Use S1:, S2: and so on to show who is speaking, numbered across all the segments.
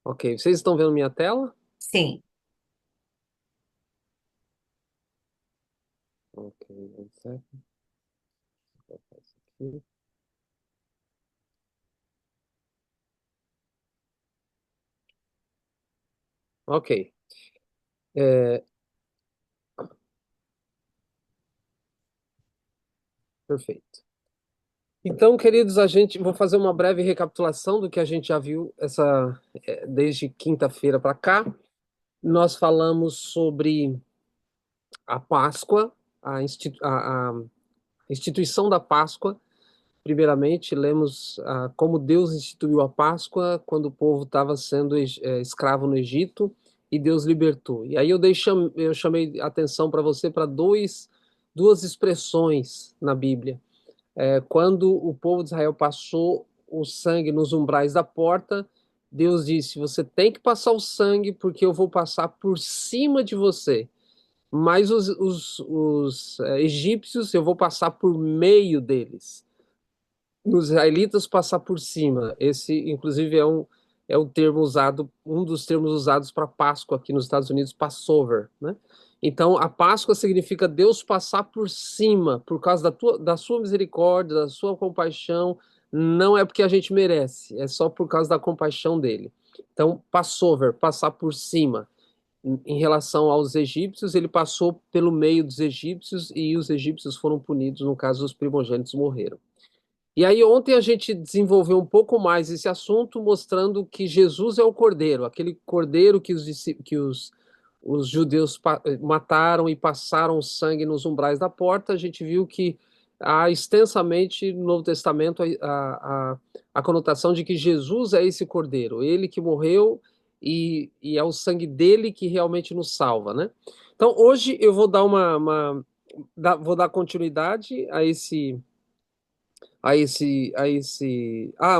S1: Ok, vocês estão vendo minha tela?
S2: Sim.
S1: Ok, one second. Vou colocar isso aqui. Ok, é, perfeito. Então, queridos, a gente vou fazer uma breve recapitulação do que a gente já viu desde quinta-feira para cá. Nós falamos sobre a Páscoa, a instituição da Páscoa. Primeiramente, lemos como Deus instituiu a Páscoa quando o povo estava sendo escravo no Egito e Deus libertou. E aí eu chamei atenção para você para duas expressões na Bíblia. Quando o povo de Israel passou o sangue nos umbrais da porta, Deus disse: Você tem que passar o sangue porque eu vou passar por cima de você. Mas os egípcios eu vou passar por meio deles, nos israelitas passar por cima. Esse, inclusive, é um termo usado, um dos termos usados para Páscoa aqui nos Estados Unidos, Passover, né? Então, a Páscoa significa Deus passar por cima, por causa da sua misericórdia, da sua compaixão. Não é porque a gente merece, é só por causa da compaixão dele. Então, Passover, passar por cima. Em relação aos egípcios, ele passou pelo meio dos egípcios e os egípcios foram punidos, no caso, os primogênitos morreram. E aí ontem a gente desenvolveu um pouco mais esse assunto, mostrando que Jesus é o Cordeiro, aquele Cordeiro os judeus mataram e passaram sangue nos umbrais da porta. A gente viu que há extensamente no Novo Testamento a conotação de que Jesus é esse Cordeiro, ele que morreu e é o sangue dele que realmente nos salva, né? Então hoje eu vou dar vou dar continuidade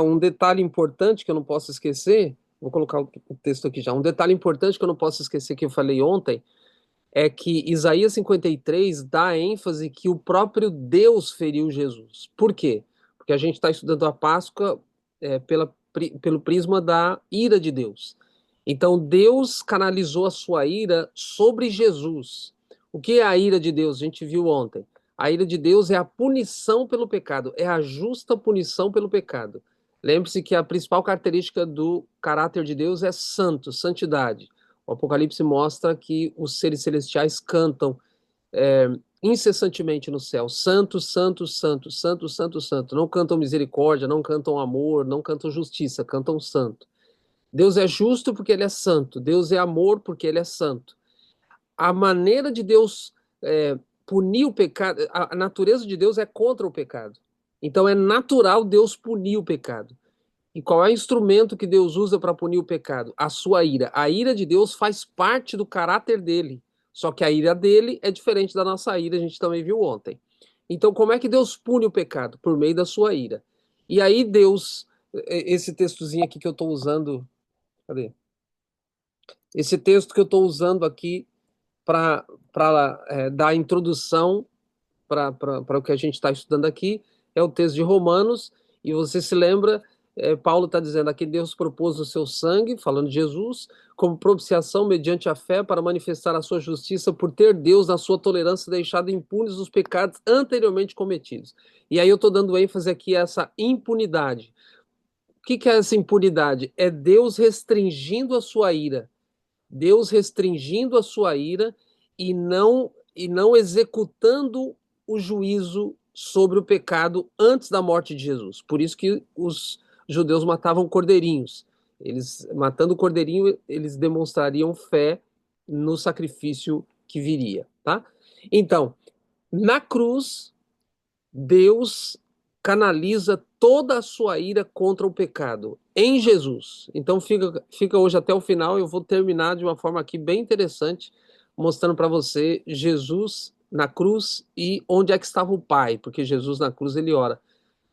S1: um detalhe importante que eu não posso esquecer, vou colocar o texto aqui já. Um detalhe importante que eu não posso esquecer que eu falei ontem é que Isaías 53 dá ênfase que o próprio Deus feriu Jesus. Por quê? Porque a gente está estudando a Páscoa pelo prisma da ira de Deus. Então Deus canalizou a sua ira sobre Jesus. O que é a ira de Deus? A gente viu ontem. A ira de Deus é a punição pelo pecado, é a justa punição pelo pecado. Lembre-se que a principal característica do caráter de Deus é santo, santidade. O Apocalipse mostra que os seres celestiais cantam é, incessantemente no céu: Santo, Santo, Santo, Santo, Santo, Santo. Não cantam misericórdia, não cantam amor, não cantam justiça, cantam santo. Deus é justo porque ele é santo. Deus é amor porque ele é santo. A maneira de Deus punir o pecado, a natureza de Deus é contra o pecado. Então é natural Deus punir o pecado. E qual é o instrumento que Deus usa para punir o pecado? A sua ira. A ira de Deus faz parte do caráter dele. Só que a ira dele é diferente da nossa ira, a gente também viu ontem. Então, como é que Deus pune o pecado? Por meio da sua ira. E aí, esse textozinho aqui que eu estou usando, cadê? Esse texto que eu estou usando aqui para dar a introdução para o que a gente está estudando aqui, é o texto de Romanos, e você se lembra, Paulo está dizendo aqui: Deus propôs o seu sangue, falando de Jesus, como propiciação mediante a fé para manifestar a sua justiça, por ter Deus, na sua tolerância, deixado impunes os pecados anteriormente cometidos. E aí eu estou dando ênfase aqui a essa impunidade. O que, que é essa impunidade? É Deus restringindo a sua ira. Deus restringindo a sua ira e não executando o juízo sobre o pecado antes da morte de Jesus. Por isso que os judeus matavam cordeirinhos. Eles matando o cordeirinho, eles demonstrariam fé no sacrifício que viria, tá? Então, na cruz, Deus canaliza toda a sua ira contra o pecado em Jesus. Então fica hoje até o final. Eu vou terminar de uma forma aqui bem interessante, mostrando para você Jesus na cruz e onde é que estava o Pai, porque Jesus na cruz ele ora: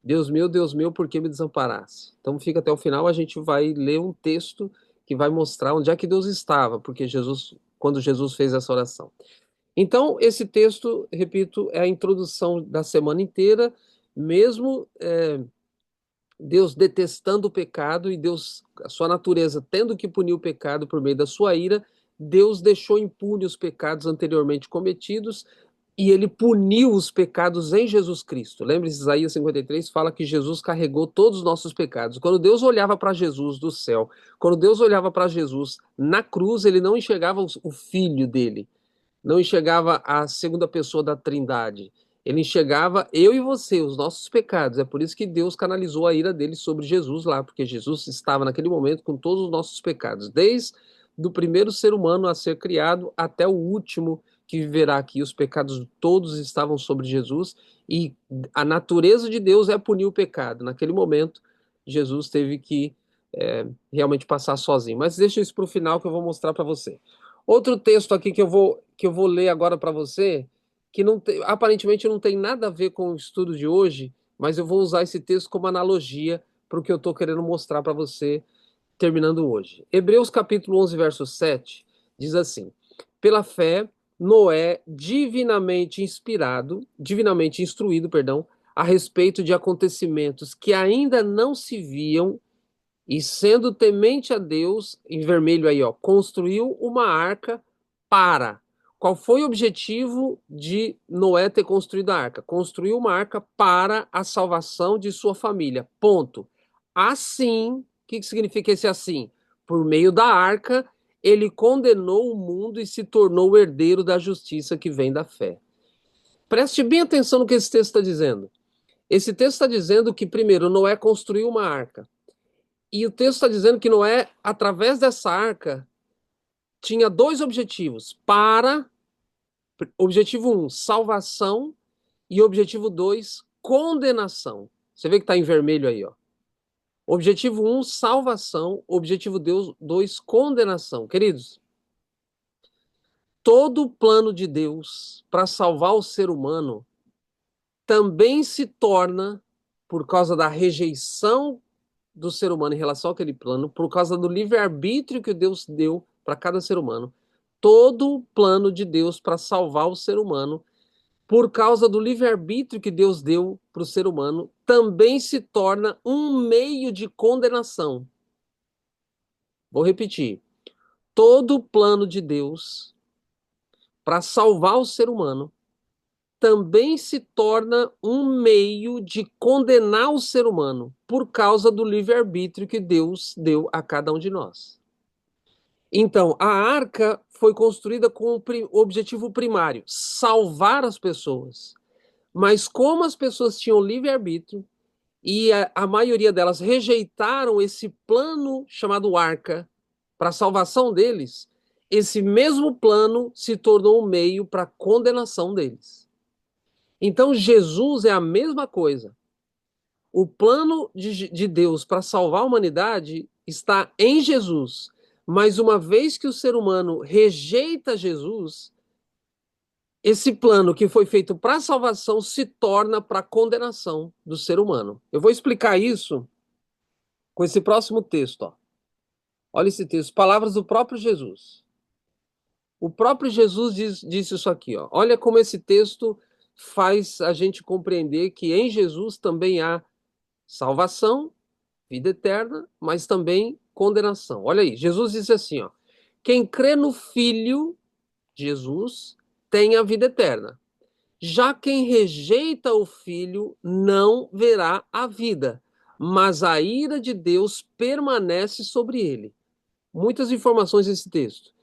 S1: Deus meu, por que me desamparaste? Então fica até o final, a gente vai ler um texto que vai mostrar onde é que Deus estava, porque quando Jesus fez essa oração. Então, esse texto, repito, é a introdução da semana inteira, mesmo Deus detestando o pecado e Deus, a sua natureza, tendo que punir o pecado por meio da sua ira, Deus deixou impune os pecados anteriormente cometidos e ele puniu os pecados em Jesus Cristo. Lembre-se, Isaías 53 fala que Jesus carregou todos os nossos pecados. Quando Deus olhava para Jesus do céu, quando Deus olhava para Jesus na cruz, ele não enxergava o filho dele, não enxergava a segunda pessoa da Trindade. Ele enxergava eu e você, os nossos pecados. É por isso que Deus canalizou a ira dele sobre Jesus lá, porque Jesus estava naquele momento com todos os nossos pecados, desde do primeiro ser humano a ser criado até o último que viverá aqui. Os pecados todos estavam sobre Jesus e a natureza de Deus é punir o pecado. Naquele momento, Jesus teve que realmente passar sozinho. Mas deixa isso para o final que eu vou mostrar para você. Outro texto aqui que eu vou ler agora para você, que não tem, aparentemente não tem nada a ver com o estudo de hoje, mas eu vou usar esse texto como analogia para o que eu estou querendo mostrar para você, terminando hoje. Hebreus capítulo 11, verso 7, diz assim: Pela fé, Noé, divinamente instruído, perdão, a respeito de acontecimentos que ainda não se viam, e sendo temente a Deus, em vermelho aí, ó, construiu uma arca para. Qual foi o objetivo de Noé ter construído a arca? Construiu uma arca para a salvação de sua família. Ponto. Assim, o que significa esse assim? Por meio da arca, ele condenou o mundo e se tornou o herdeiro da justiça que vem da fé. Preste bem atenção no que esse texto está dizendo. Esse texto está dizendo que, primeiro, Noé construiu uma arca. E o texto está dizendo que Noé, através dessa arca, tinha dois objetivos. Objetivo um, salvação. E objetivo 2, condenação. Você vê que está em vermelho aí, ó. Objetivo um, salvação. Objetivo 2, condenação. Queridos, todo o plano de Deus para salvar o ser humano também se torna, por causa da rejeição do ser humano em relação àquele plano, por causa do livre-arbítrio que Deus deu para cada ser humano, todo o plano de Deus para salvar o ser humano, por causa do livre-arbítrio que Deus deu para o ser humano, também se torna um meio de condenação. Vou repetir. Todo o plano de Deus para salvar o ser humano também se torna um meio de condenar o ser humano por causa do livre-arbítrio que Deus deu a cada um de nós. Então, a arca foi construída com o objetivo primário, salvar as pessoas. Mas como as pessoas tinham livre-arbítrio e a maioria delas rejeitaram esse plano chamado arca para a salvação deles, esse mesmo plano se tornou um meio para a condenação deles. Então, Jesus é a mesma coisa. O plano de Deus para salvar a humanidade está em Jesus. Mas uma vez que o ser humano rejeita Jesus, esse plano que foi feito para a salvação se torna para a condenação do ser humano. Eu vou explicar isso com esse próximo texto. Ó. Olha esse texto, palavras do próprio Jesus. O próprio Jesus disse isso aqui. Ó. Olha como esse texto faz a gente compreender que em Jesus também há salvação, vida eterna, mas também condenação. Olha aí, Jesus disse assim, ó: quem crê no Filho, Jesus, tem a vida eterna. Já quem rejeita o Filho não verá a vida, mas a ira de Deus permanece sobre ele. Muitas informações nesse texto.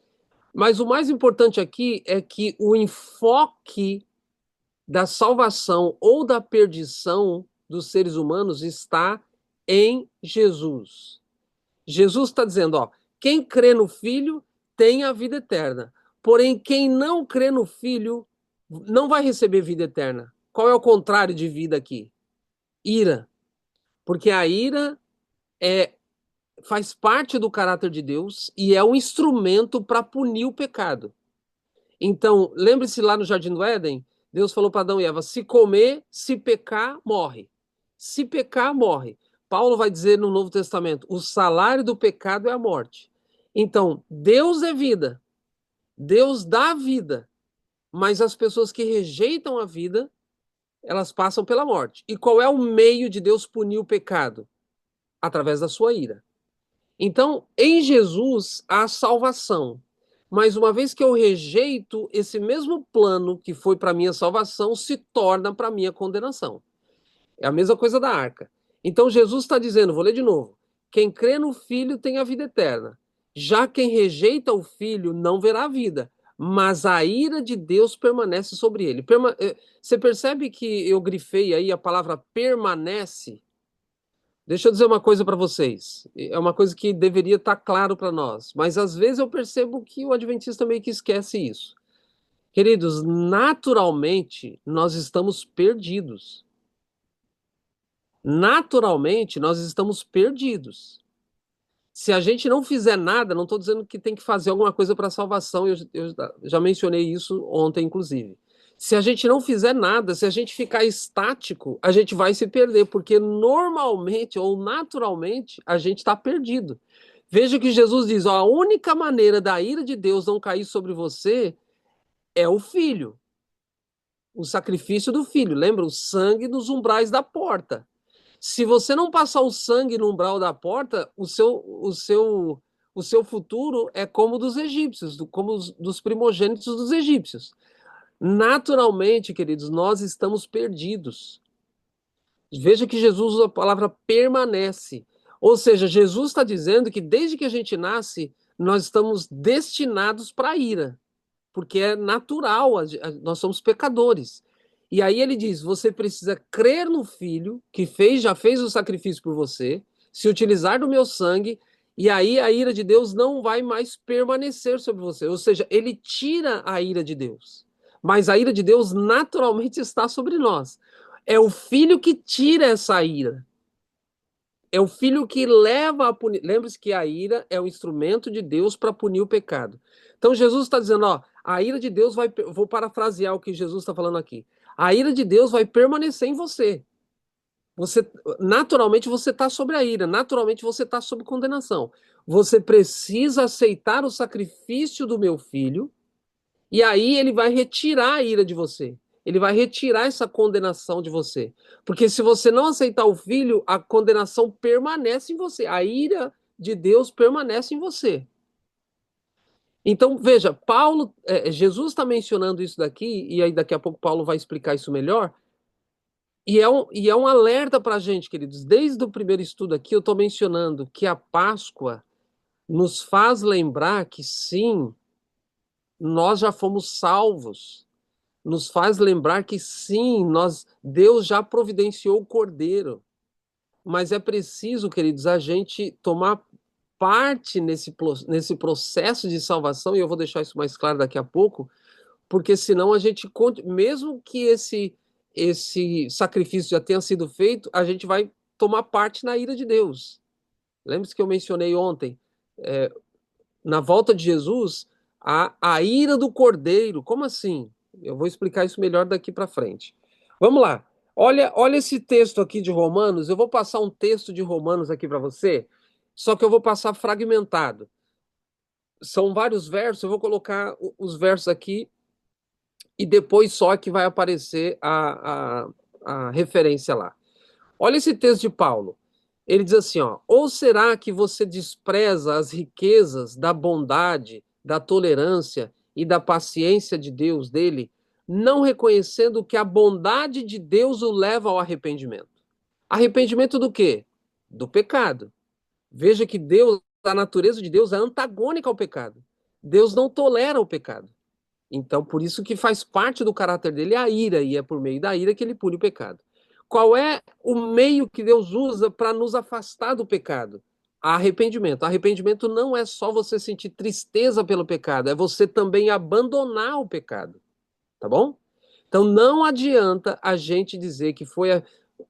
S1: Mas o mais importante aqui é que o enfoque da salvação ou da perdição dos seres humanos está em Jesus. Jesus está dizendo, ó, quem crê no Filho tem a vida eterna. Porém, quem não crê no Filho não vai receber vida eterna. Qual é o contrário de vida aqui? Ira. Porque a ira faz parte do caráter de Deus e é um instrumento para punir o pecado. Então, lembre-se lá no Jardim do Éden, Deus falou para Adão e Eva: se comer, se pecar, morre. Se pecar, morre. Paulo vai dizer no Novo Testamento: o salário do pecado é a morte. Então, Deus é vida. Deus dá vida. Mas as pessoas que rejeitam a vida, elas passam pela morte. E qual é o meio de Deus punir o pecado? através da sua ira. Então, em Jesus há salvação. Mas uma vez que eu rejeito, esse mesmo plano que foi para minha salvação se torna para minha condenação. É a mesma coisa da arca. Então Jesus está dizendo, vou ler de novo: quem crê no Filho tem a vida eterna. Já quem rejeita o Filho não verá a vida, mas a ira de Deus permanece sobre ele. Você percebe que eu grifei aí a palavra permanece? Deixa eu dizer uma coisa para vocês. É uma coisa que deveria estar claro para nós, mas às vezes eu percebo que o adventista meio que esquece isso. Queridos, naturalmente nós estamos perdidos. Naturalmente nós estamos perdidos. Se a gente não fizer nada, não estou dizendo que tem que fazer alguma coisa para a salvação, eu já mencionei isso ontem, inclusive. Se a gente não fizer nada, se a gente ficar estático, a gente vai se perder, porque normalmente ou naturalmente a gente está perdido. Veja que Jesus diz: ó, a única maneira da ira de Deus não cair sobre você é o filho, o sacrifício do filho. Lembra? O sangue nos umbrais da porta. Se você não passar o sangue no umbral da porta, o seu futuro é como o dos egípcios, como dos primogênitos dos egípcios. Naturalmente, queridos, nós estamos perdidos. Veja que Jesus usa a palavra permanece. Ou seja, Jesus está dizendo que desde que a gente nasce, nós estamos destinados para a ira, porque é natural, nós somos pecadores. E aí ele diz: você precisa crer no Filho, que já fez o sacrifício por você, se utilizar do meu sangue, e aí a ira de Deus não vai mais permanecer sobre você. Ou seja, ele tira a ira de Deus. Mas a ira de Deus naturalmente está sobre nós. É o Filho que tira essa ira. É o Filho que leva a punir. Lembre-se que a ira é o instrumento de Deus para punir o pecado. Então Jesus está dizendo: ó, a ira de Deus vai. Vou parafrasear o que Jesus está falando aqui. A ira de Deus vai permanecer em você. Você naturalmente você está sobre a ira, naturalmente você está sob condenação. Você precisa aceitar o sacrifício do meu filho, e aí ele vai retirar a ira de você. Ele vai retirar essa condenação de você. Porque se você não aceitar o filho, a condenação permanece em você. A ira de Deus permanece em você. Então, veja, Jesus está mencionando isso daqui, e aí daqui a pouco Paulo vai explicar isso melhor. E é um alerta para a gente, queridos. Desde o primeiro estudo aqui, eu estou mencionando que a Páscoa nos faz lembrar que sim, nós já fomos salvos. Nos faz lembrar que sim, Deus já providenciou o Cordeiro, mas é preciso, queridos, a gente tomar parte nesse processo de salvação, e eu vou deixar isso mais claro daqui a pouco, porque senão a gente, mesmo que esse sacrifício já tenha sido feito, a gente vai tomar parte na ira de Deus. Lembre-se que eu mencionei ontem, é, na volta de Jesus, a ira do Cordeiro. Como assim? Eu vou explicar isso melhor daqui para frente. Vamos lá. Olha esse texto aqui de Romanos. Eu vou passar um texto de Romanos aqui para você, só que eu vou passar fragmentado. São vários versos, eu vou colocar os versos aqui e depois só que vai aparecer a referência lá. Olha esse texto de Paulo. Ele diz assim, ó: ou será que você despreza as riquezas da bondade, da tolerância e da paciência de Deus dele, não reconhecendo que a bondade de Deus o leva ao arrependimento? Arrependimento do quê? Do pecado. Veja que Deus, a natureza de Deus é antagônica ao pecado. Deus não tolera o pecado. Então, por isso que faz parte do caráter dele a ira, e é por meio da ira que ele pune o pecado. Qual é o meio que Deus usa para nos afastar do pecado? Arrependimento. Arrependimento não é só você sentir tristeza pelo pecado, é você também abandonar o pecado, tá bom? Então não adianta a gente dizer que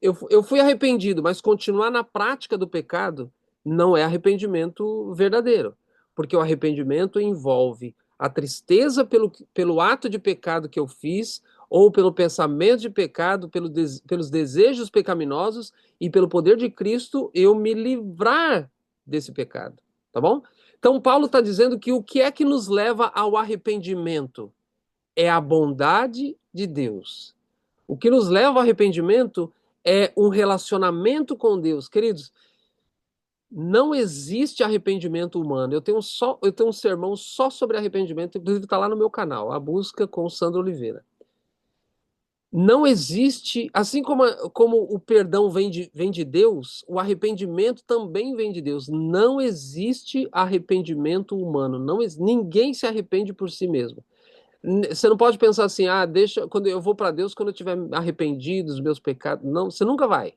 S1: eu fui arrependido, mas continuar na prática do pecado não é arrependimento verdadeiro, porque o arrependimento envolve a tristeza pelo ato de pecado que eu fiz, ou pelo pensamento de pecado, pelos desejos pecaminosos, e pelo poder de Cristo eu me livrar desse pecado, tá bom? Então Paulo está dizendo que o que é que nos leva ao arrependimento? É a bondade de Deus. O que nos leva ao arrependimento é um relacionamento com Deus. Queridos, Não existe arrependimento humano. Eu tenho um sermão só sobre arrependimento, inclusive está lá no meu canal, A Busca com o Sandro Oliveira. Não existe, assim como o perdão vem de Deus, o arrependimento também vem de Deus. Não existe arrependimento humano. Ninguém se arrepende por si mesmo. Você não pode pensar assim, deixa, quando eu vou para Deus quando eu estiver arrependido dos meus pecados. Não, você nunca vai.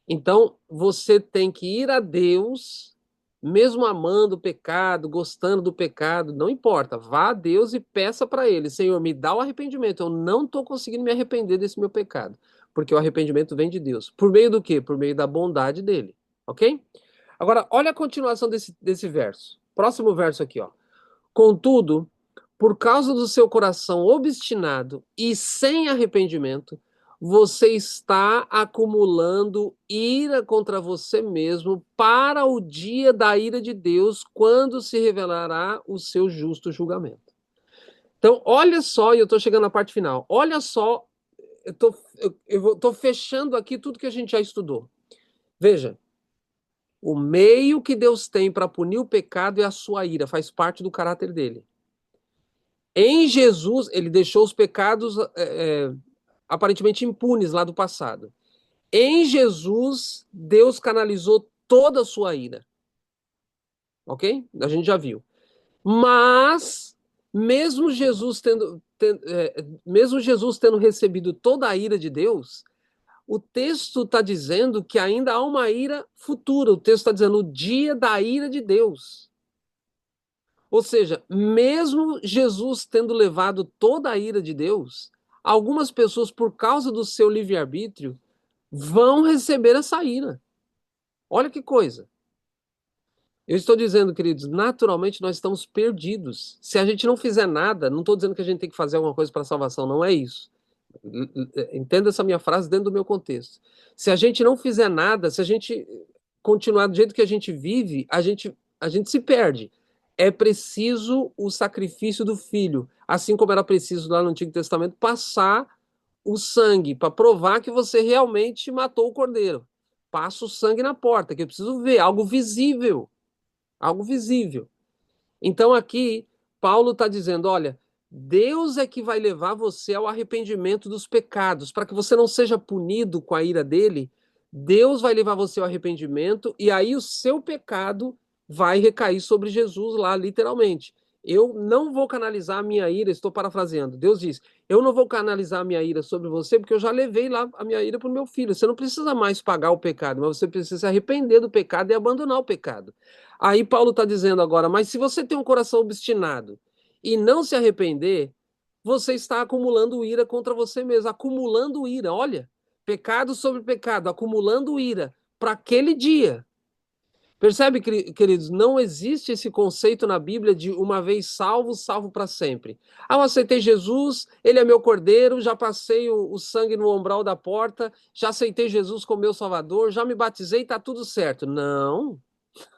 S1: Então, você tem que ir a Deus, mesmo amando o pecado, gostando do pecado, não importa. Vá a Deus e peça para Ele: Senhor, me dá o arrependimento. Eu não estou conseguindo me arrepender desse meu pecado. Porque o arrependimento vem de Deus. Por meio do quê? Por meio da bondade dele. Ok? Agora, olha a continuação desse verso. Próximo verso aqui, ó. Contudo, por causa do seu coração obstinado e sem arrependimento, você está acumulando ira contra você mesmo para o dia da ira de Deus, quando se revelará o seu justo julgamento. Então, olha só, e eu estou chegando na parte final. Olha só, eu tô fechando aqui tudo que a gente já estudou. Veja, o meio que Deus tem para punir o pecado é a sua ira, faz parte do caráter dele. Em Jesus, ele deixou os pecados aparentemente impunes lá do passado. Em Jesus, Deus canalizou toda a sua ira. Ok? A gente já viu. Mas, mesmo Jesus tendo recebido toda a ira de Deus, o texto está dizendo que ainda há uma ira futura. O texto está dizendo o dia da ira de Deus. Ou seja, mesmo Jesus tendo levado toda a ira de Deus, algumas pessoas, por causa do seu livre-arbítrio, vão receber essa ira. Olha que coisa. Eu estou dizendo, queridos, naturalmente nós estamos perdidos. Se a gente não fizer nada, não estou dizendo que a gente tem que fazer alguma coisa para a salvação, não é isso. Entenda essa minha frase dentro do meu contexto. Se a gente não fizer nada, se a gente continuar do jeito que a gente vive, a gente se perde. É preciso o sacrifício do filho, assim como era preciso lá no Antigo Testamento passar o sangue para provar que você realmente matou o cordeiro. Passa o sangue na porta, que eu preciso ver, algo visível, algo visível. Então aqui, Paulo está dizendo: olha, Deus é que vai levar você ao arrependimento dos pecados, para que você não seja punido com a ira dele. Deus vai levar você ao arrependimento, e aí o seu pecado vai recair sobre Jesus lá, literalmente. Eu não vou canalizar a minha ira, estou parafraseando. Deus diz: eu não vou canalizar a minha ira sobre você, porque eu já levei lá a minha ira para o meu filho. Você não precisa mais pagar o pecado, mas você precisa se arrepender do pecado e abandonar o pecado. Aí Paulo está dizendo agora: mas se você tem um coração obstinado e não se arrepender, você está acumulando ira contra você mesmo, acumulando ira. Olha, pecado sobre pecado, acumulando ira para aquele dia. Percebe, queridos? Não existe esse conceito na Bíblia de uma vez salvo, salvo para sempre. Eu aceitei Jesus, ele é meu cordeiro, já passei o sangue no umbral da porta, já aceitei Jesus como meu salvador, já me batizei, está tudo certo. Não,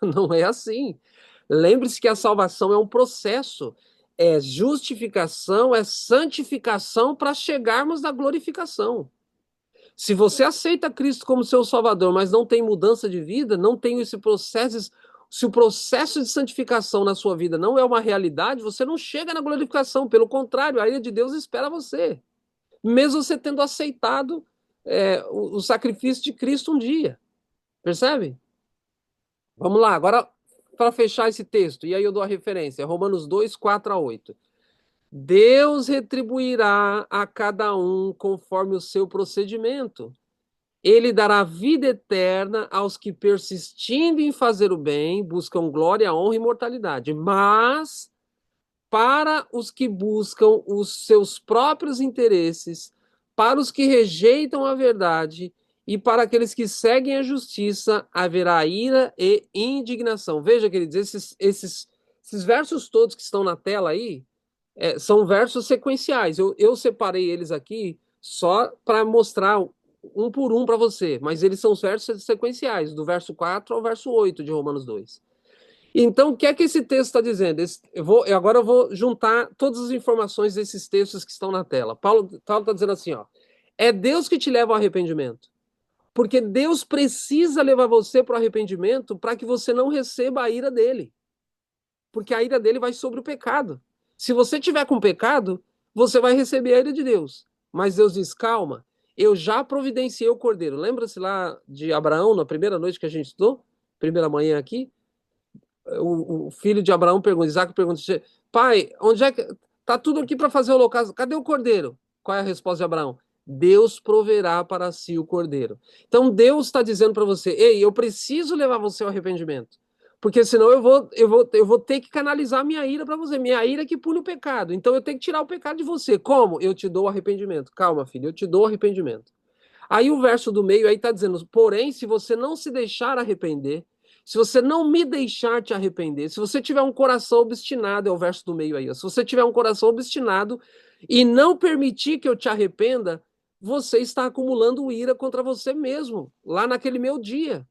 S1: não é assim. Lembre-se que a salvação é um processo, é justificação, é santificação para chegarmos na glorificação. Se você aceita Cristo como seu Salvador, mas não tem mudança de vida, não tem esse processo, se o processo de santificação na sua vida não é uma realidade, você não chega na glorificação. Pelo contrário, a ira de Deus espera você, mesmo você tendo aceitado o sacrifício de Cristo um dia. Percebe? Vamos lá, agora para fechar esse texto, e aí eu dou a referência, Romanos 2, 4 a 8. Deus retribuirá a cada um conforme o seu procedimento. Ele dará vida eterna aos que, persistindo em fazer o bem, buscam glória, honra e imortalidade. Mas, para os que buscam os seus próprios interesses, para os que rejeitam a verdade e para aqueles que seguem a justiça, haverá ira e indignação. Veja, queridos, esses versos todos que estão na tela aí são versos sequenciais. Eu separei eles aqui só para mostrar um por um para você, mas eles são os versos sequenciais, do verso 4 ao verso 8 de Romanos 2. Então, o que é que esse texto está dizendo? Agora eu vou juntar todas as informações desses textos que estão na tela. Paulo está dizendo assim: ó, é Deus que te leva ao arrependimento. Porque Deus precisa levar você para o arrependimento para que você não receba a ira dele. Porque a ira dele vai sobre o pecado. Se você tiver com pecado, você vai receber a ira de Deus. Mas Deus diz: calma, eu já providenciei o cordeiro. Lembra-se lá de Abraão, na primeira noite que a gente estudou? Primeira manhã aqui? O filho de Abraão pergunta, Isaac pergunta: pai, onde é que. Tá tudo aqui para fazer o holocausto, cadê o cordeiro? Qual é a resposta de Abraão? Deus proverá para si o cordeiro. Então Deus está dizendo para você: ei, eu preciso levar você ao arrependimento. Porque senão eu vou ter que canalizar minha ira para você. Minha ira que pune o pecado. Então eu tenho que tirar o pecado de você. Como? Eu te dou o arrependimento. Calma, filho, eu te dou o arrependimento. Aí o verso do meio aí está dizendo: porém, se você não se deixar arrepender, se você não me deixar te arrepender, se você tiver um coração obstinado, é o verso do meio aí, ó, se você tiver um coração obstinado e não permitir que eu te arrependa, você está acumulando ira contra você mesmo, lá naquele meu dia.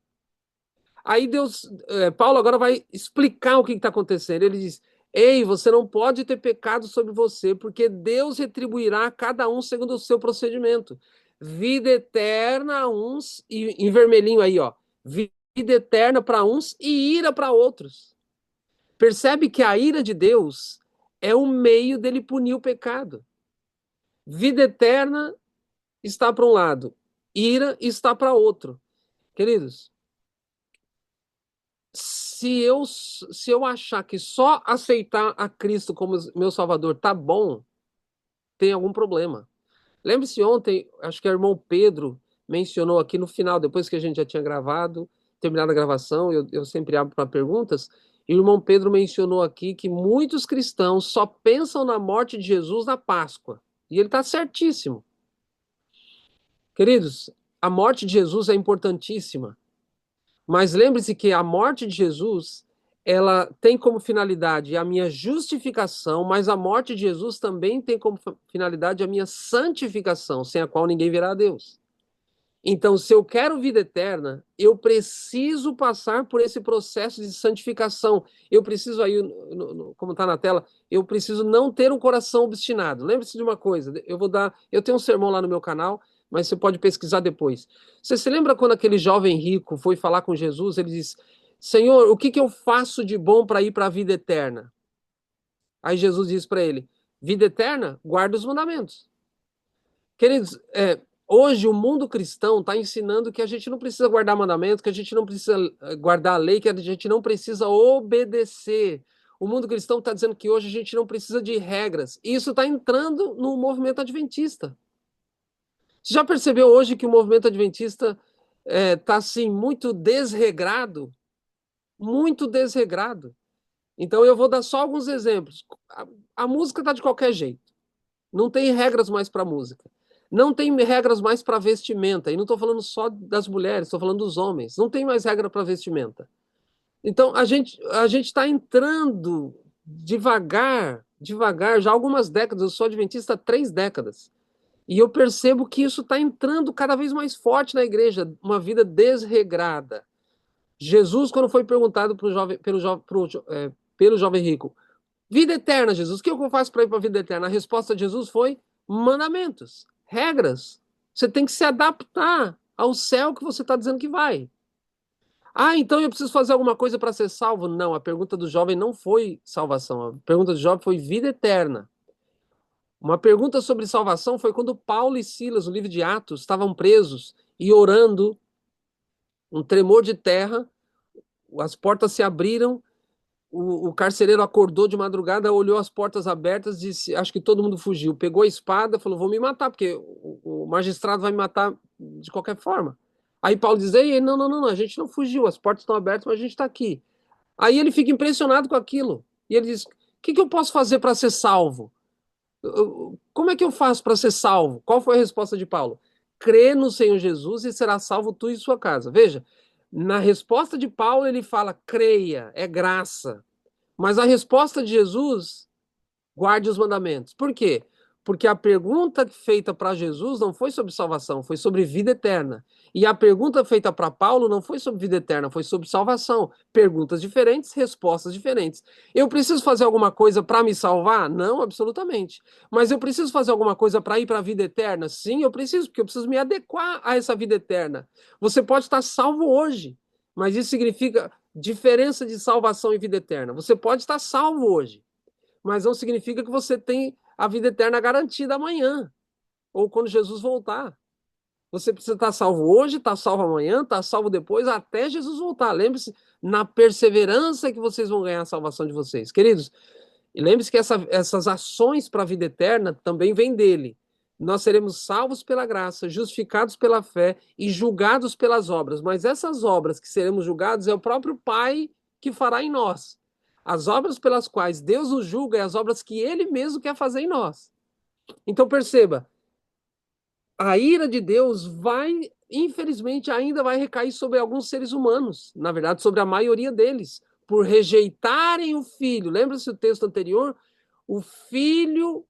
S1: Aí Deus, Paulo agora vai explicar o que está acontecendo. Ele diz: ei, você não pode ter pecado sobre você, porque Deus retribuirá a cada um segundo o seu procedimento. Vida eterna a uns, e em vermelhinho aí, ó. Vida eterna para uns e ira para outros. Percebe que a ira de Deus é um meio dele punir o pecado. Vida eterna está para um lado, ira está para outro. Queridos, se eu achar que só aceitar a Cristo como meu Salvador tá bom, tem algum problema. Lembre-se ontem, acho que o irmão Pedro mencionou aqui no final, depois que a gente já tinha gravado, terminado a gravação, eu sempre abro para perguntas, e o irmão Pedro mencionou aqui que muitos cristãos só pensam na morte de Jesus na Páscoa. E ele está certíssimo. Queridos, a morte de Jesus é importantíssima. Mas lembre-se que a morte de Jesus, ela tem como finalidade a minha justificação, mas a morte de Jesus também tem como finalidade a minha santificação, sem a qual ninguém verá a Deus. Então, se eu quero vida eterna, eu preciso passar por esse processo de santificação. Eu preciso aí, como está na tela, eu preciso não ter um coração obstinado. Lembre-se de uma coisa, eu tenho um sermão lá no meu canal, mas você pode pesquisar depois. Você se lembra quando aquele jovem rico foi falar com Jesus? Ele disse: Senhor, o que que eu faço de bom para ir para a vida eterna? Aí Jesus disse para ele: vida eterna, guarda os mandamentos. Queridos, hoje o mundo cristão está ensinando que a gente não precisa guardar mandamento, que a gente não precisa guardar a lei, que a gente não precisa obedecer. O mundo cristão está dizendo que hoje a gente não precisa de regras. E isso está entrando no movimento adventista. Você já percebeu hoje que o movimento adventista está assim muito desregrado? Muito desregrado. Então eu vou dar só alguns exemplos. A música está de qualquer jeito. Não tem regras mais para música. Não tem regras mais para vestimenta. E não estou falando só das mulheres, estou falando dos homens. Não tem mais regra para vestimenta. Então a gente está entrando devagar, devagar, já há algumas décadas. Eu sou adventista há 3 décadas. E eu percebo que isso está entrando cada vez mais forte na igreja, uma vida desregrada. Jesus, quando foi perguntado pelo jovem rico, vida eterna, Jesus. O que eu faço para ir para a vida eterna? A resposta de Jesus foi mandamentos, regras. Você tem que se adaptar ao céu que você está dizendo que vai. Ah, então eu preciso fazer alguma coisa para ser salvo? Não, a pergunta do jovem não foi salvação. A pergunta do jovem foi vida eterna. Uma pergunta sobre salvação foi quando Paulo e Silas, no livro de Atos, estavam presos e orando, um tremor de terra, as portas se abriram. O carcereiro acordou de madrugada, olhou as portas abertas, disse: acho que todo mundo fugiu. Pegou a espada, falou: vou me matar, porque o magistrado vai me matar de qualquer forma. Aí Paulo diz: ei, não, não, não, não, a gente não fugiu, as portas estão abertas, mas a gente está aqui. Aí ele fica impressionado com aquilo. E ele diz: o que que eu posso fazer para ser salvo? Como é que eu faço para ser salvo? Qual foi a resposta de Paulo? Crê no Senhor Jesus e será salvo tu e sua casa. Veja, na resposta de Paulo ele fala: creia, é graça. Mas a resposta de Jesus, guarde os mandamentos. Por quê? Porque a pergunta feita para Jesus não foi sobre salvação, foi sobre vida eterna. E a pergunta feita para Paulo não foi sobre vida eterna, foi sobre salvação. Perguntas diferentes, respostas diferentes. Eu preciso fazer alguma coisa para me salvar? Não, absolutamente. Mas eu preciso fazer alguma coisa para ir para a vida eterna? Sim, eu preciso, porque eu preciso me adequar a essa vida eterna. Você pode estar salvo hoje, mas isso significa diferença de salvação e vida eterna. Você pode estar salvo hoje, mas não significa que você tem a vida eterna garantida amanhã, ou quando Jesus voltar. Você precisa estar salvo hoje, estar salvo amanhã, estar salvo depois, até Jesus voltar. Lembre-se, na perseverança que vocês vão ganhar a salvação de vocês. Queridos, e lembre-se que essas ações para a vida eterna também vêm dele. Nós seremos salvos pela graça, justificados pela fé e julgados pelas obras. Mas essas obras que seremos julgados é o próprio Pai que fará em nós. As obras pelas quais Deus nos julga é as obras que ele mesmo quer fazer em nós. Então perceba, a ira de Deus vai, infelizmente, ainda vai recair sobre alguns seres humanos, na verdade, sobre a maioria deles, por rejeitarem o filho. Lembra-se do texto anterior? O filho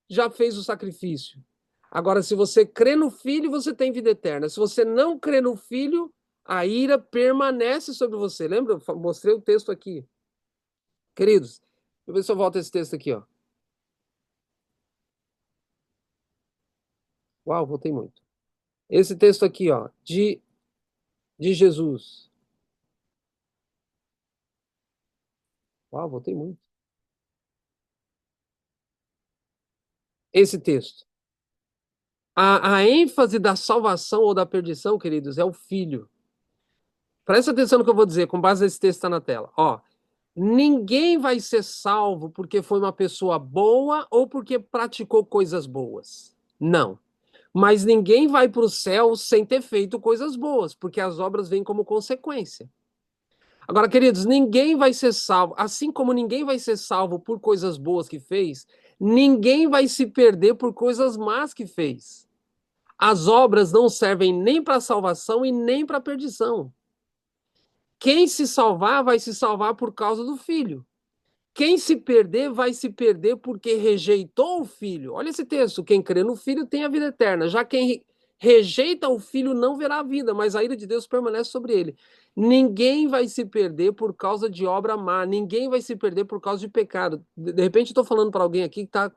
S1: já fez o sacrifício. Agora, se você crê no filho, você tem vida eterna. Se você não crê no filho, a ira permanece sobre você. Lembra? Eu mostrei o texto aqui. Queridos, deixa eu ver se eu volto esse texto aqui, ó. Uau, voltei muito. Esse texto aqui, ó, de Jesus. Uau, voltei muito. Esse texto. A ênfase da salvação ou da perdição, queridos, é o filho. Presta atenção no que eu vou dizer, com base nesse texto que está na tela. Ó, ninguém vai ser salvo porque foi uma pessoa boa ou porque praticou coisas boas. Não. Mas ninguém vai para o céu sem ter feito coisas boas, porque as obras vêm como consequência. Agora, queridos, ninguém vai ser salvo, assim como ninguém vai ser salvo por coisas boas que fez, ninguém vai se perder por coisas más que fez. As obras não servem nem para salvação e nem para perdição. Quem se salvar vai se salvar por causa do filho. Quem se perder vai se perder porque rejeitou o filho. Olha esse texto: quem crê no filho tem a vida eterna. Já quem rejeita o filho não verá a vida, mas a ira de Deus permanece sobre ele. Ninguém vai se perder por causa de obra má, ninguém vai se perder por causa de pecado. De repente, estou falando para alguém aqui que está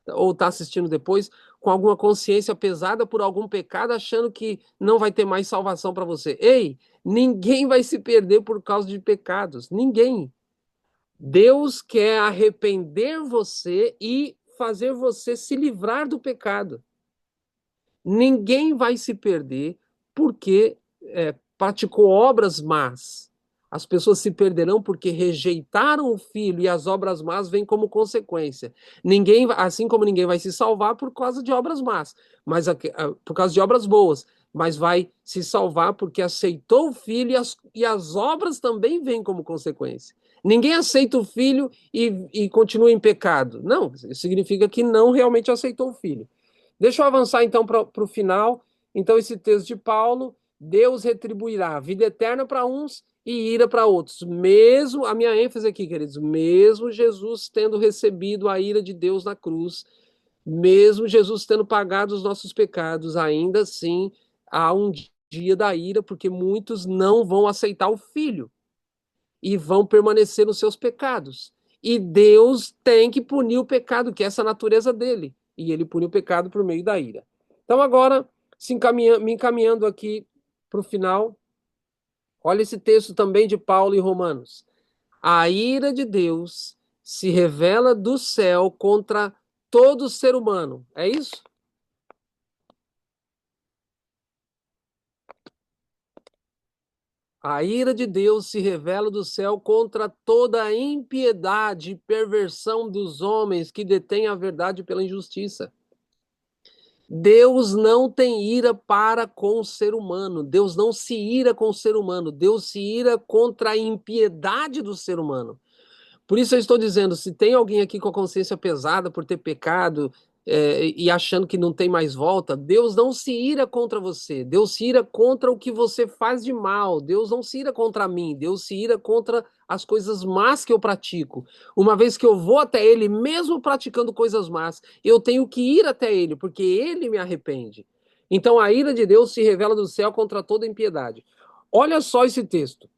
S1: ou está assistindo depois com alguma consciência pesada por algum pecado, achando que não vai ter mais salvação para você. Ei, ninguém vai se perder por causa de pecados. Ninguém. Deus quer arrepender você e fazer você se livrar do pecado. Ninguém vai se perder porque praticou obras más. As pessoas se perderão porque rejeitaram o filho e as obras más vêm como consequência. Ninguém, assim como ninguém vai se salvar por causa de obras más, mas por causa de obras boas, mas vai se salvar porque aceitou o filho e as obras também vêm como consequência. Ninguém aceita o filho e continua em pecado. Não, isso significa que não realmente aceitou o filho. Deixa eu avançar então para o final. Então, esse texto de Paulo, Deus retribuirá vida eterna para uns e ira para outros. Mesmo, a minha ênfase aqui, queridos, mesmo Jesus tendo recebido a ira de Deus na cruz, mesmo Jesus tendo pagado os nossos pecados, ainda assim há um dia da ira, porque muitos não vão aceitar o Filho e vão permanecer nos seus pecados. E Deus tem que punir o pecado, que é essa natureza dele. E ele pune o pecado por meio da ira. Então, agora, me encaminhando aqui para o final, olha esse texto também de Paulo em Romanos. A ira de Deus se revela do céu contra todo ser humano. É isso? A ira de Deus se revela do céu contra toda a impiedade e perversão dos homens que detêm a verdade pela injustiça. Deus não tem ira para com o ser humano. Deus não se ira com o ser humano. Deus se ira contra a impiedade do ser humano. Por isso eu estou dizendo, se tem alguém aqui com a consciência pesada por ter pecado, e achando que não tem mais volta, Deus não se ira contra você. Deus se ira contra o que você faz de mal. Deus não se ira contra mim. Deus se ira contra as coisas más que eu pratico. Uma vez que eu vou até Ele, mesmo praticando coisas más, eu tenho que ir até Ele, porque Ele me arrepende. Então a ira de Deus se revela do céu contra toda impiedade. Olha só esse texto.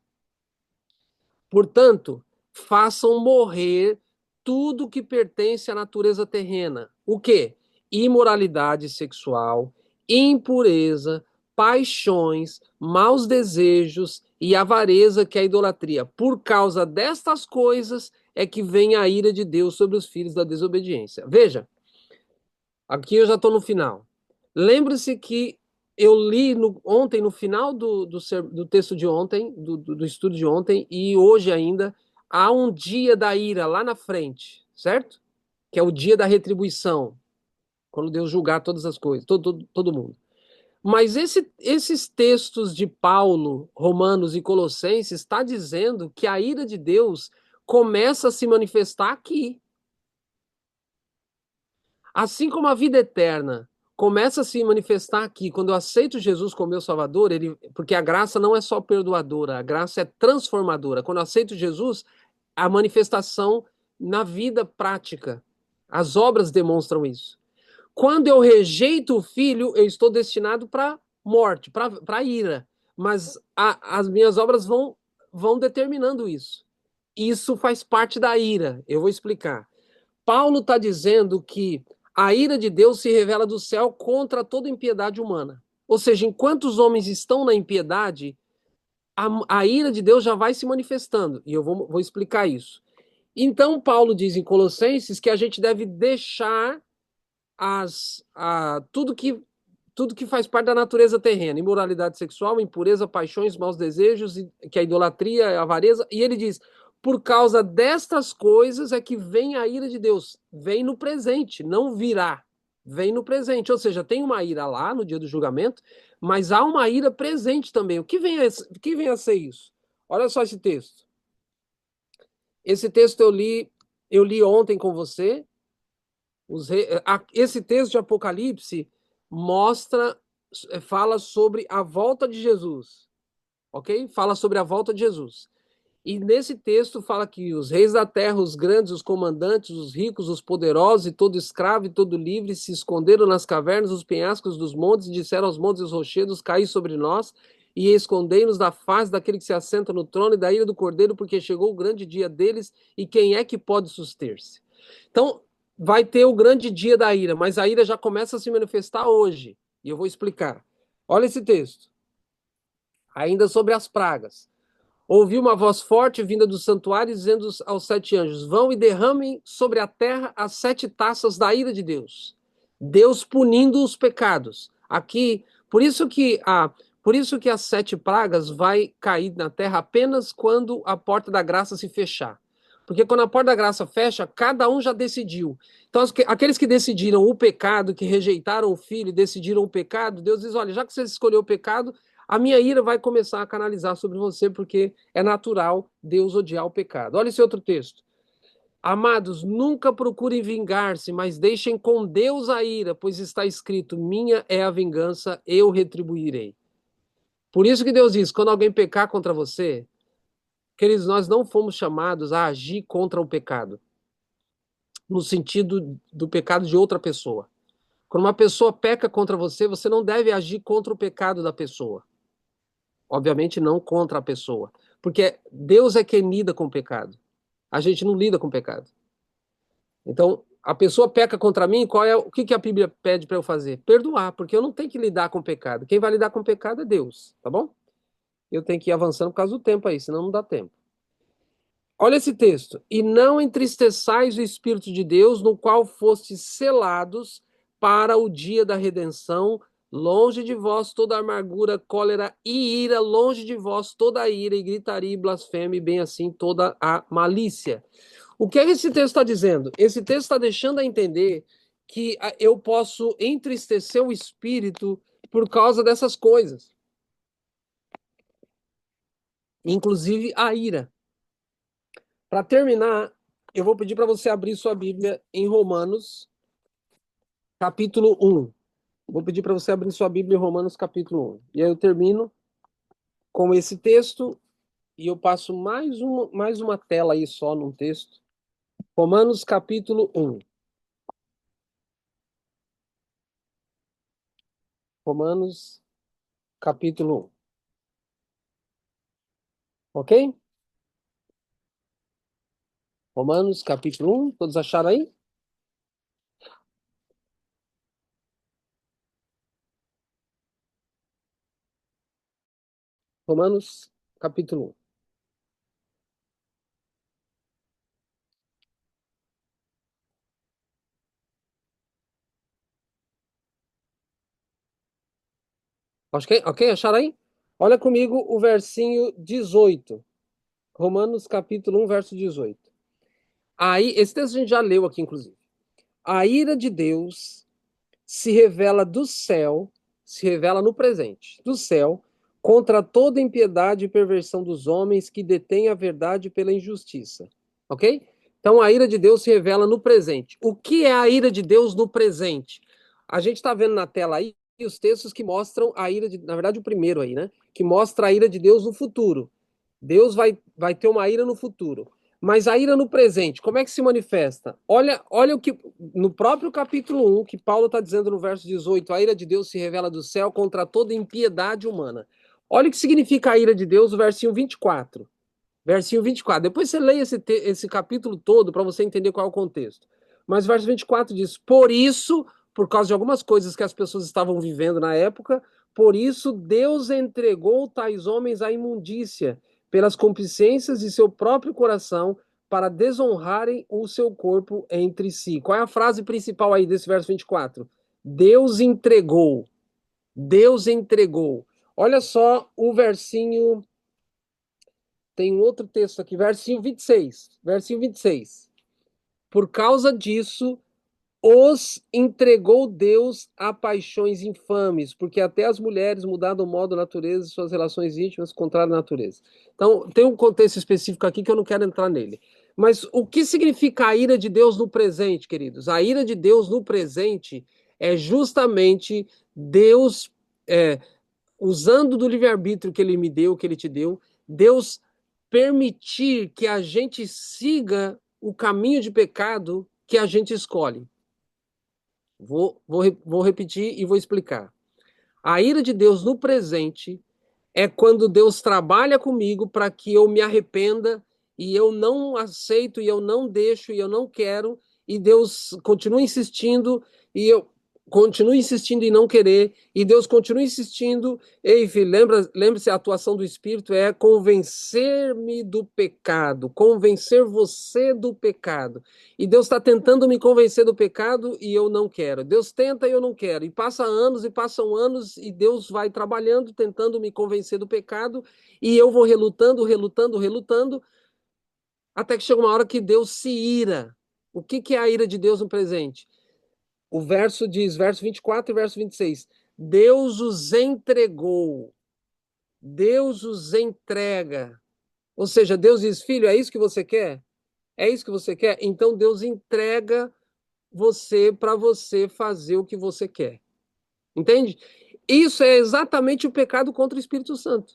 S1: Portanto, façam morrer tudo que pertence à natureza terrena. O quê? Imoralidade sexual, impureza, paixões, maus desejos e avareza, que é a idolatria. Por causa destas coisas é que vem a ira de Deus sobre os filhos da desobediência. Veja, aqui eu já estou no final. Lembre-se que eu li ontem, no final do texto de ontem, do estudo de ontem, e hoje ainda, há um dia da ira lá na frente, certo? Que é o dia da retribuição, quando Deus julgar todas as coisas, todo mundo. Mas esses textos de Paulo, Romanos e Colossenses, está dizendo que a ira de Deus começa a se manifestar aqui. Assim como a vida eterna começa a se manifestar aqui, quando eu aceito Jesus como meu Salvador, porque a graça não é só perdoadora, a graça é transformadora. Quando eu aceito Jesus, a manifestação na vida prática. As obras demonstram isso. Quando eu rejeito o Filho, eu estou destinado para morte, para ira. Mas as minhas obras vão determinando isso. Isso faz parte da ira. Eu vou explicar. Paulo está dizendo que a ira de Deus se revela do céu contra toda impiedade humana. Ou seja, enquanto os homens estão na impiedade, a ira de Deus já vai se manifestando. E eu vou explicar isso. Então, Paulo diz em Colossenses que a gente deve deixar tudo que faz parte da natureza terrena, imoralidade sexual, impureza, paixões, maus desejos, que é a idolatria, a avareza, e ele diz, por causa destas coisas é que vem a ira de Deus, vem no presente, não virá, vem no presente, ou seja, tem uma ira lá no dia do julgamento, mas há uma ira presente também. O que vem a ser isso? Olha só esse texto. Esse texto eu li ontem com você, esse texto de Apocalipse mostra, fala sobre a volta de Jesus, ok? Fala sobre a volta de Jesus. E nesse texto fala que os reis da terra, os grandes, os comandantes, os ricos, os poderosos, e todo escravo e todo livre se esconderam nas cavernas, os penhascos dos montes, e disseram aos montes e aos rochedos: caí sobre nós, e escondei-nos da face daquele que se assenta no trono e da ira do cordeiro, porque chegou o grande dia deles, e quem é que pode suster-se? Então, vai ter o grande dia da ira, mas a ira já começa a se manifestar hoje, e eu vou explicar. Olha esse texto, ainda sobre as pragas. Ouvi uma voz forte vinda do santuário, dizendo aos 7 anjos: vão e derramem sobre a terra as 7 taças da ira de Deus. Deus punindo os pecados. Aqui, por isso que as 7 pragas vai cair na terra apenas quando a porta da graça se fechar. Porque quando a porta da graça fecha, cada um já decidiu. Então, aqueles que decidiram o pecado, que rejeitaram o filho, decidiram o pecado, Deus diz: olha, já que você escolheu o pecado, a minha ira vai começar a canalizar sobre você, porque é natural Deus odiar o pecado. Olha esse outro texto. Amados, nunca procurem vingar-se, mas deixem com Deus a ira, pois está escrito: minha é a vingança, eu retribuirei. Por isso que Deus diz: quando alguém pecar contra você, queridos, nós não fomos chamados a agir contra o pecado, no sentido do pecado de outra pessoa. Quando uma pessoa peca contra você, você não deve agir contra o pecado da pessoa. Obviamente não contra a pessoa, porque Deus é quem lida com o pecado. A gente não lida com o pecado. Então, a pessoa peca contra mim, o que a Bíblia pede para eu fazer? Perdoar, porque eu não tenho que lidar com o pecado. Quem vai lidar com o pecado é Deus, tá bom? Eu tenho que ir avançando por causa do tempo aí, senão não dá tempo. Olha esse texto. E não entristeçais o Espírito de Deus, no qual fostes selados para o dia da redenção. Longe de vós toda amargura, cólera e ira, longe de vós toda a ira e gritaria e blasfêmia, e bem assim toda a malícia. O que é que esse texto está dizendo? Esse texto está deixando a entender que eu posso entristecer o espírito por causa dessas coisas, inclusive a ira. Para terminar, eu vou pedir para você abrir sua Bíblia em Romanos, capítulo 1. Vou pedir para você abrir sua Bíblia em Romanos capítulo 1. E aí eu termino com esse texto e eu passo mais uma tela aí só num texto. Romanos capítulo 1. Romanos capítulo 1. Ok? Romanos capítulo 1. Todos acharam aí? Romanos capítulo 1. Ok, acharam aí? Olha comigo o versinho 18. Romanos capítulo 1, verso 18. Aí, esse texto a gente já leu aqui, inclusive. A ira de Deus se revela do céu, se revela no presente, do céu, contra toda impiedade e perversão dos homens que detêm a verdade pela injustiça. Ok? Então a ira de Deus se revela no presente. O que é a ira de Deus no presente? A gente está vendo na tela aí os textos que mostram a ira de, na verdade, o primeiro aí, né? Que mostra a ira de Deus no futuro. Deus vai ter uma ira no futuro. Mas a ira no presente, como é que se manifesta? Olha o que no próprio capítulo 1, que Paulo está dizendo no verso 18, a ira de Deus se revela do céu contra toda impiedade humana. Olha o que significa a ira de Deus, o versinho 24. Versinho 24. Depois você leia esse capítulo todo para você entender qual é o contexto. Mas o verso 24 diz: Por isso, por causa de algumas coisas que as pessoas estavam vivendo na época, por isso Deus entregou tais homens à imundícia, pelas concupiscências de seu próprio coração, para desonrarem o seu corpo entre si. Qual é a frase principal aí desse verso 24? Deus entregou. Deus entregou. Olha só o versinho. Tem um outro texto aqui, versinho 26. Versinho 26. Por causa disso, os entregou Deus a paixões infames, porque até as mulheres mudaram o modo, a natureza e suas relações íntimas contrárias à natureza. Então, tem um contexto específico aqui que eu não quero entrar nele. Mas o que significa a ira de Deus no presente, queridos? A ira de Deus no presente é justamente Deus, usando do livre-arbítrio que ele me deu, que ele te deu, Deus permitir que a gente siga o caminho de pecado que a gente escolhe. Vou repetir e vou explicar. A ira de Deus no presente é quando Deus trabalha comigo para que eu me arrependa e eu não aceito e eu não deixo e eu não quero e Deus continua insistindo e eu continuo insistindo em não querer e Deus continua insistindo. Ei, filho, lembre-se, a atuação do Espírito é convencer-me do pecado, convencer você do pecado. E Deus está tentando me convencer do pecado e eu não quero. Deus tenta e eu não quero. E passa anos e passam anos e Deus vai trabalhando, tentando me convencer do pecado e eu vou relutando, relutando, relutando, até que chega uma hora que Deus se ira. O que é a ira de Deus no presente? O verso diz, verso 24 e verso 26, Deus os entregou, Deus os entrega. Ou seja, Deus diz, filho, é isso que você quer? É isso que você quer? Então Deus entrega você para você fazer o que você quer. Entende? Isso é exatamente o pecado contra o Espírito Santo.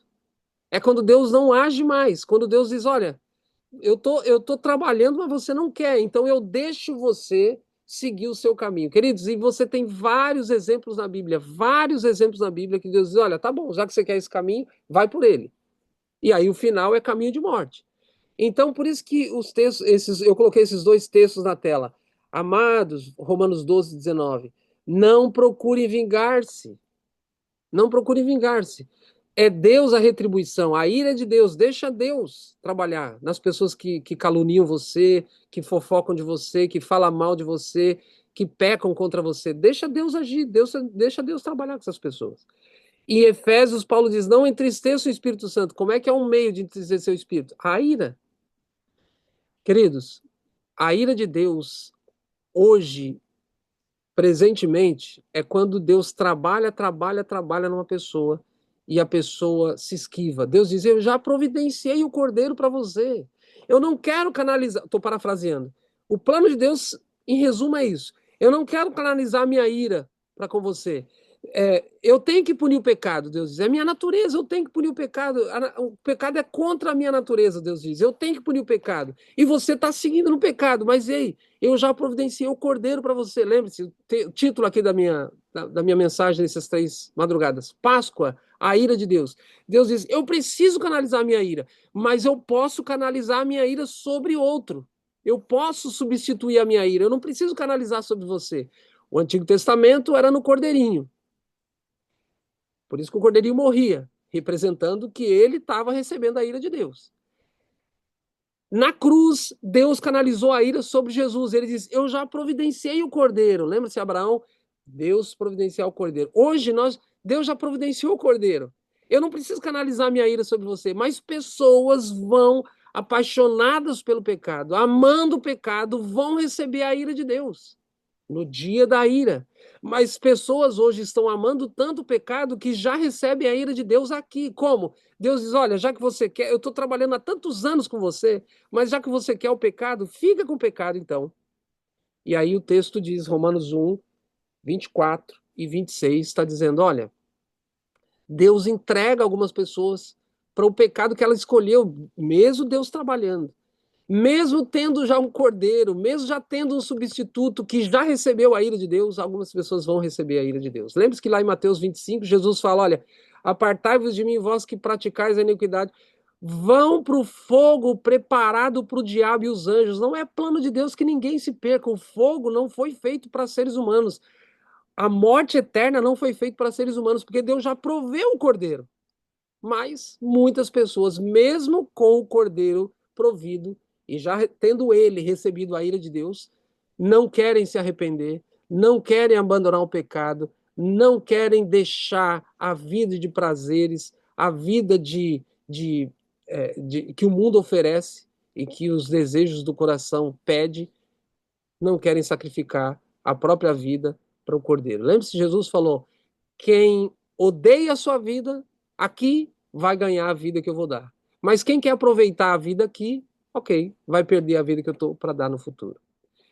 S1: É quando Deus não age mais, quando Deus diz, olha, eu tô trabalhando, mas você não quer, então eu deixo você seguir o seu caminho. Queridos, e você tem vários exemplos na Bíblia que Deus diz, olha, tá bom, já que você quer esse caminho, vai por ele. E aí o final é caminho de morte. Então, por isso que os textos, eu coloquei esses dois textos na tela. Amados, Romanos 12, 19. Não procurem vingar-se. Não procurem vingar-se. É Deus a retribuição, a ira é de Deus. Deixa Deus trabalhar nas pessoas que caluniam você, que fofocam de você, que falam mal de você, que pecam contra você. Deixa Deus agir, deixa Deus trabalhar com essas pessoas. Em Efésios, Paulo diz: não entristeça o Espírito Santo. Como é que é um meio de entristecer o Espírito? A ira. Queridos, a ira de Deus, hoje, presentemente, é quando Deus trabalha, trabalha, trabalha numa pessoa e a pessoa se esquiva. Deus diz: eu já providenciei o cordeiro para você. Eu não quero canalizar. Estou parafraseando. O plano de Deus, em resumo, é isso. Eu não quero canalizar minha ira para com você. Eu tenho que punir o pecado, Deus diz. É minha natureza, eu tenho que punir o pecado. O pecado é contra a minha natureza, Deus diz. Eu tenho que punir o pecado. E você está seguindo no pecado, mas ei, eu já providenciei o cordeiro para você. Lembre-se, o título aqui da minha mensagem nessas 3 madrugadas: Páscoa, a ira de Deus. Deus diz: eu preciso canalizar a minha ira, mas eu posso canalizar a minha ira sobre outro. Eu posso substituir a minha ira, eu não preciso canalizar sobre você. O Antigo Testamento era no cordeirinho. Por isso que o cordeirinho morria, representando que ele estava recebendo a ira de Deus. Na cruz, Deus canalizou a ira sobre Jesus. Ele diz: eu já providenciei o cordeiro. Lembra-se, Abraão? Deus providenciou o cordeiro. Hoje, Deus já providenciou o cordeiro. Eu não preciso canalizar minha ira sobre você, mas pessoas vão, apaixonadas pelo pecado, amando o pecado, vão receber a ira de Deus no dia da ira. Mas pessoas hoje estão amando tanto o pecado que já recebem a ira de Deus aqui. Como? Deus diz: olha, já que você quer, eu estou trabalhando há tantos anos com você, mas já que você quer o pecado, fica com o pecado então. E aí o texto diz, Romanos 1, 24 e 26, está dizendo: olha, Deus entrega algumas pessoas para o pecado que ela escolheu, mesmo Deus trabalhando. Mesmo tendo já um cordeiro, mesmo já tendo um substituto que já recebeu a ira de Deus, algumas pessoas vão receber a ira de Deus. Lembre-se que lá em Mateus 25, Jesus fala: olha, apartai-vos de mim, vós que praticais a iniquidade, vão para o fogo preparado para o diabo e os anjos. Não é plano de Deus que ninguém se perca. O fogo não foi feito para seres humanos. A morte eterna não foi feita para seres humanos, porque Deus já proveu o cordeiro. Mas muitas pessoas, mesmo com o cordeiro provido e já tendo ele recebido a ira de Deus, não querem se arrepender, não querem abandonar o pecado, não querem deixar a vida de prazeres, a vida que o mundo oferece e que os desejos do coração pede, não querem sacrificar a própria vida para o cordeiro. Lembre-se, Jesus falou: quem odeia a sua vida aqui vai ganhar a vida que eu vou dar. Mas quem quer aproveitar a vida aqui, ok, vai perder a vida que eu estou para dar no futuro.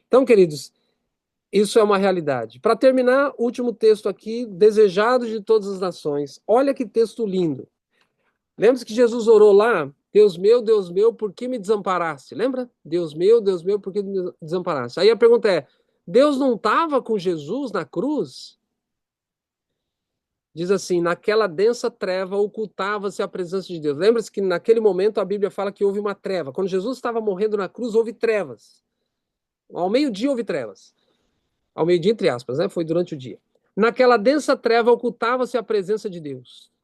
S1: Então, queridos, isso é uma realidade. Para terminar, último texto aqui: desejados de todas as nações. Olha que texto lindo. Lembra que Jesus orou lá? Deus meu, por que me desamparaste? Lembra? Deus meu, por que me desamparaste? Aí a pergunta é: Deus não estava com Jesus na cruz? Diz assim: naquela densa treva ocultava-se a presença de Deus. Lembra-se que naquele momento a Bíblia fala que houve uma treva. Quando Jesus estava morrendo na cruz, houve trevas. Ao meio-dia houve trevas. Ao meio-dia, entre aspas, né? Foi durante o dia. Naquela densa treva ocultava-se a presença de Deus.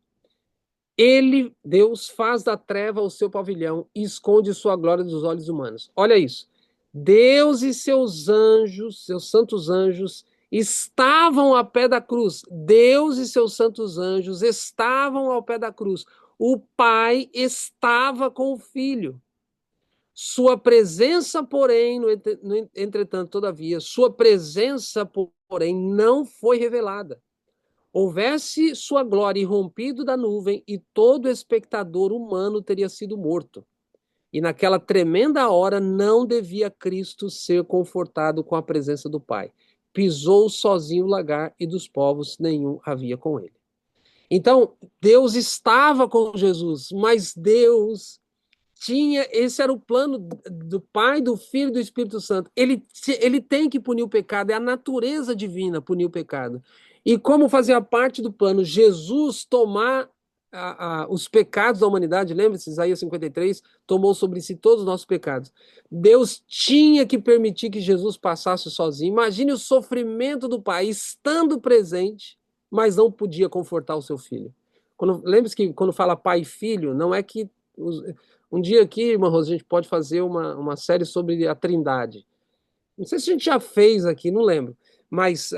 S1: Ele, Deus, faz da treva o seu pavilhão e esconde sua glória dos olhos humanos. Olha isso. Deus e seus anjos, seus santos anjos, estavam ao pé da cruz. Deus e seus santos anjos estavam ao pé da cruz. O Pai estava com o Filho. Sua presença, porém, entretanto, todavia, sua presença, porém, não foi revelada. Houvesse sua glória irrompido da nuvem e todo espectador humano teria sido morto. E naquela tremenda hora não devia Cristo ser confortado com a presença do Pai. Pisou sozinho o lagar e dos povos nenhum havia com ele. Então, Deus estava com Jesus, mas Deus tinha, esse era o plano do Pai, do Filho e do Espírito Santo. Ele tem que punir o pecado, é a natureza divina punir o pecado. E como fazia parte do plano Jesus tomar os pecados da humanidade, lembra-se, Isaías 53, tomou sobre si todos os nossos pecados. Deus tinha que permitir que Jesus passasse sozinho. Imagine o sofrimento do Pai estando presente, mas não podia confortar o seu filho. Lembre-se que quando fala pai e filho, não é que um dia aqui, irmã Rosa, a gente pode fazer uma série sobre a Trindade. Não sei se a gente já fez aqui, não lembro. Mas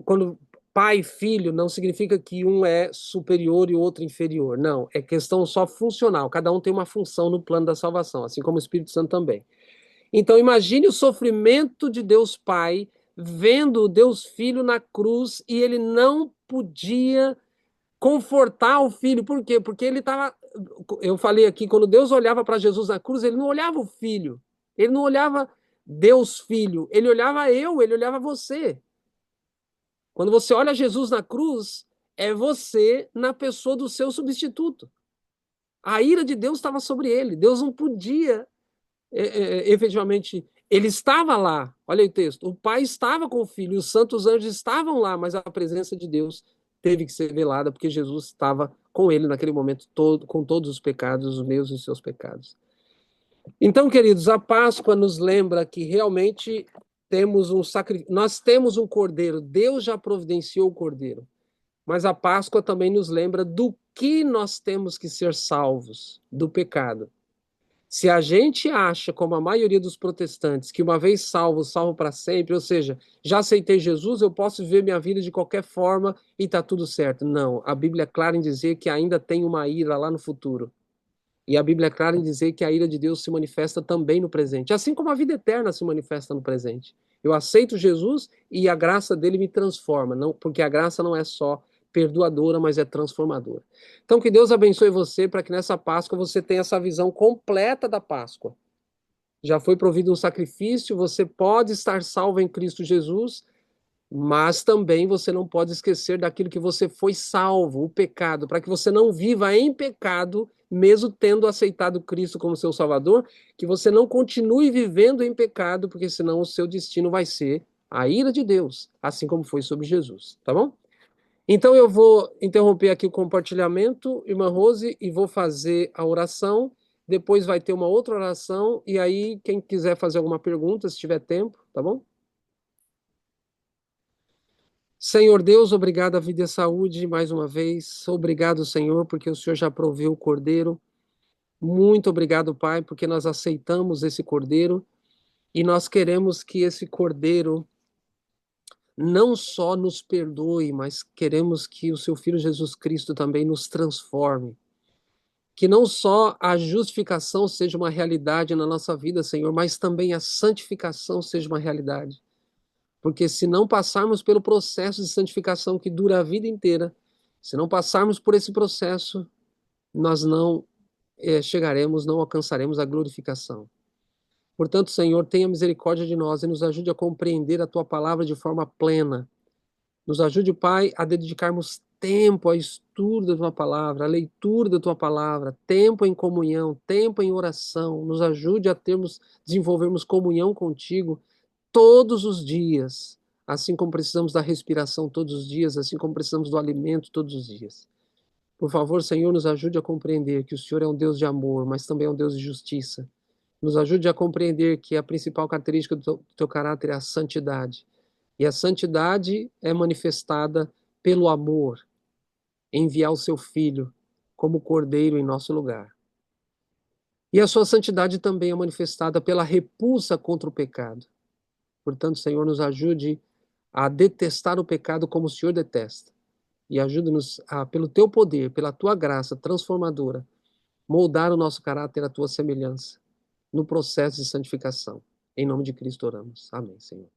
S1: quando pai e filho não significa que um é superior e o outro inferior. Não, é questão só funcional. Cada um tem uma função no plano da salvação, assim como o Espírito Santo também. Então imagine o sofrimento de Deus Pai vendo o Deus Filho na cruz e ele não podia confortar o filho. Por quê? Porque ele estava. Eu falei aqui, quando Deus olhava para Jesus na cruz, ele não olhava o filho. Ele não olhava. Deus Filho, ele olhava eu, ele olhava você. Quando você olha Jesus na cruz, é você na pessoa do seu substituto. A ira de Deus estava sobre ele. Deus não podia, efetivamente, ele estava lá. Olha aí o texto. O Pai estava com o Filho, e os santos anjos estavam lá, mas a presença de Deus teve que ser velada, porque Jesus estava com ele naquele momento todo, com todos os pecados, os meus e os seus pecados. Então, queridos, a Páscoa nos lembra que realmente temos um sacrifício, nós temos um cordeiro, Deus já providenciou o cordeiro. Mas a Páscoa também nos lembra do que nós temos que ser salvos, do pecado. Se a gente acha, como a maioria dos protestantes, que uma vez salvo, salvo para sempre, ou seja, já aceitei Jesus, eu posso viver minha vida de qualquer forma e está tudo certo. Não, a Bíblia é clara em dizer que ainda tem uma ira lá no futuro. E a Bíblia é clara em dizer que a ira de Deus se manifesta também no presente, assim como a vida eterna se manifesta no presente. Eu aceito Jesus e a graça dele me transforma, não, porque a graça não é só perdoadora, mas é transformadora. Então, que Deus abençoe você para que nessa Páscoa você tenha essa visão completa da Páscoa. Já foi provido um sacrifício, você pode estar salvo em Cristo Jesus, mas também você não pode esquecer daquilo que você foi salvo, o pecado, para que você não viva em pecado, mesmo tendo aceitado Cristo como seu Salvador, que você não continue vivendo em pecado, porque senão o seu destino vai ser a ira de Deus, assim como foi sobre Jesus, tá bom? Então eu vou interromper aqui o compartilhamento, irmã Rose, e vou fazer a oração. Depois vai ter uma outra oração, e aí quem quiser fazer alguma pergunta, se tiver tempo, tá bom? Senhor Deus, obrigado à vida e à saúde mais uma vez. Obrigado, Senhor, porque o Senhor já proveu o cordeiro. Muito obrigado, Pai, porque nós aceitamos esse cordeiro e nós queremos que esse cordeiro não só nos perdoe, mas queremos que o seu Filho Jesus Cristo também nos transforme. Que não só a justificação seja uma realidade na nossa vida, Senhor, mas também a santificação seja uma realidade. Porque se não passarmos pelo processo de santificação que dura a vida inteira, se não passarmos por esse processo, nós não chegaremos, não alcançaremos a glorificação. Portanto, Senhor, tenha misericórdia de nós e nos ajude a compreender a Tua palavra de forma plena. Nos ajude, Pai, a dedicarmos tempo ao estudo da Tua palavra, à leitura da Tua palavra, tempo em comunhão, tempo em oração. Nos ajude a desenvolvermos comunhão contigo todos os dias, assim como precisamos da respiração todos os dias, assim como precisamos do alimento todos os dias. Por favor, Senhor, nos ajude a compreender que o Senhor é um Deus de amor, mas também é um Deus de justiça. Nos ajude a compreender que a principal característica do teu caráter é a santidade. E a santidade é manifestada pelo amor, enviar o seu Filho como cordeiro em nosso lugar. E a sua santidade também é manifestada pela repulsa contra o pecado. Portanto, Senhor, nos ajude a detestar o pecado como o Senhor detesta. E ajude-nos a, pelo teu poder, pela tua graça transformadora, moldar o nosso caráter à tua semelhança no processo de santificação. Em nome de Cristo oramos. Amém, Senhor.